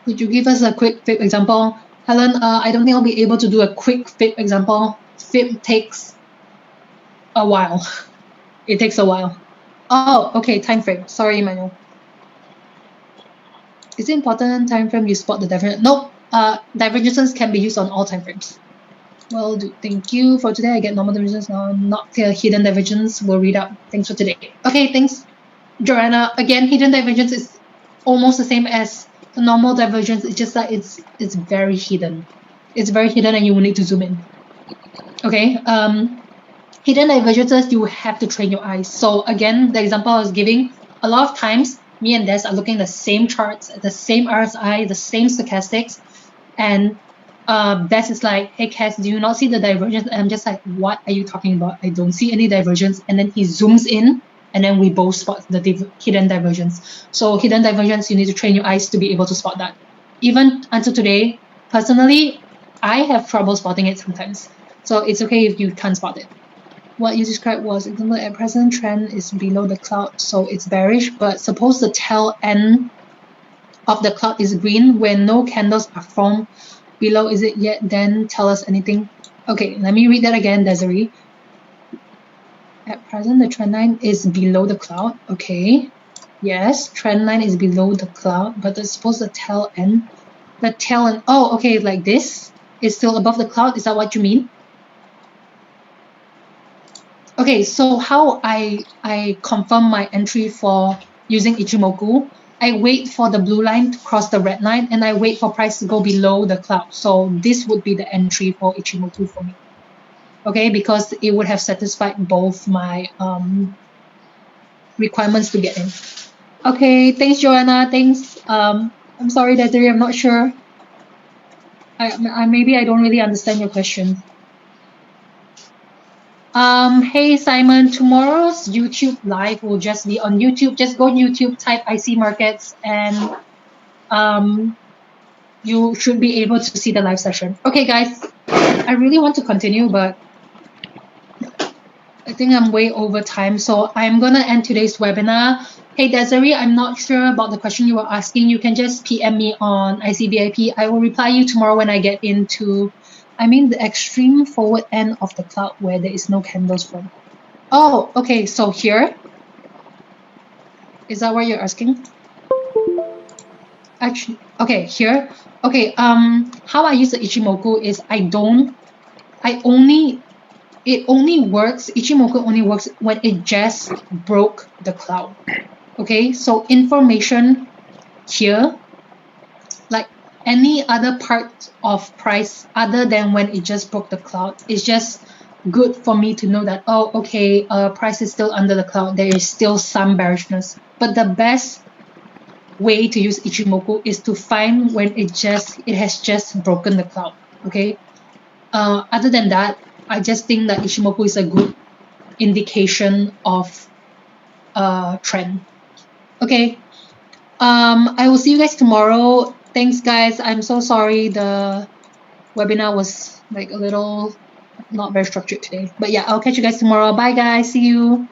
Could you give us a quick FIP example? Helen, I don't think I'll be able to do a quick FIP example. FIP takes a while. It takes a while. Oh, okay, time frame. Sorry, Emmanuel. Is it important time frame you spot the divergence? Nope. Divergences can be used on all time frames. Well, thank you for today. I get normal divergence now, not clear hidden divergence. We'll read up. Thanks for today. Okay, thanks, Joanna. Again, hidden divergence is almost the same as the normal divergence. It's just that it's very hidden. It's very hidden, and you will need to zoom in. Okay. Hidden divergences, you have to train your eyes. So again, the example I was giving, a lot of times me and Des are looking at the same charts, the same RSI, the same stochastics, and Des is like, hey Cass, do you not see the divergence? And I'm just like, what are you talking about? I don't see any divergence. And then he zooms in, and then we both spot the hidden divergence. So hidden divergence, you need to train your eyes to be able to spot that. Even until today, personally, I have trouble spotting it sometimes. So it's okay if you can't spot it. What you described was, example, at present trend is below the cloud, so it's bearish, but suppose the tail end of the cloud is green when no candles are formed below, is it yet then tell us anything? Okay, let me read that again, Desiree. At present, the trend line is below the cloud. Okay, yes, trend line is below the cloud, but suppose the tail end, oh, okay, like this is still above the cloud. Is that what you mean? Okay, so how I confirm my entry for using Ichimoku, I wait for the blue line to cross the red line, and I wait for price to go below the cloud. So this would be the entry for Ichimoku for me. Okay, because it would have satisfied both my requirements to get in. Okay, thanks Joanna. Thanks. I'm sorry, Desiree, I'm not sure. Maybe I don't really understand your question. Hey Simon, tomorrow's YouTube live will just be on YouTube. Just go on YouTube, type IC Markets, and you should be able to see the live session. Okay, guys, I really want to continue, but I think I'm way over time, so I'm gonna end today's webinar. Hey Desiree, I'm not sure about the question you were asking. You can just PM me on ICVIP. I will reply you tomorrow when I get into, the extreme forward end of the cloud where there is no candles from. Oh, okay, so here, is that what you're asking? Actually, okay, here, okay, how I use the Ichimoku is it only works, Ichimoku only works when it just broke the cloud. Okay, so information here, like any other part of price other than when it just broke the cloud, is just good for me to know that, oh, okay, price is still under the cloud, there is still some bearishness. But the best way to use Ichimoku is to find when it has just broken the cloud. Okay. Other than that, I just think that Ichimoku is a good indication of trend. Okay. I will see you guys tomorrow. Thanks, guys. I'm so sorry the webinar was like a little not very structured today. But yeah, I'll catch you guys tomorrow. Bye, guys. See you.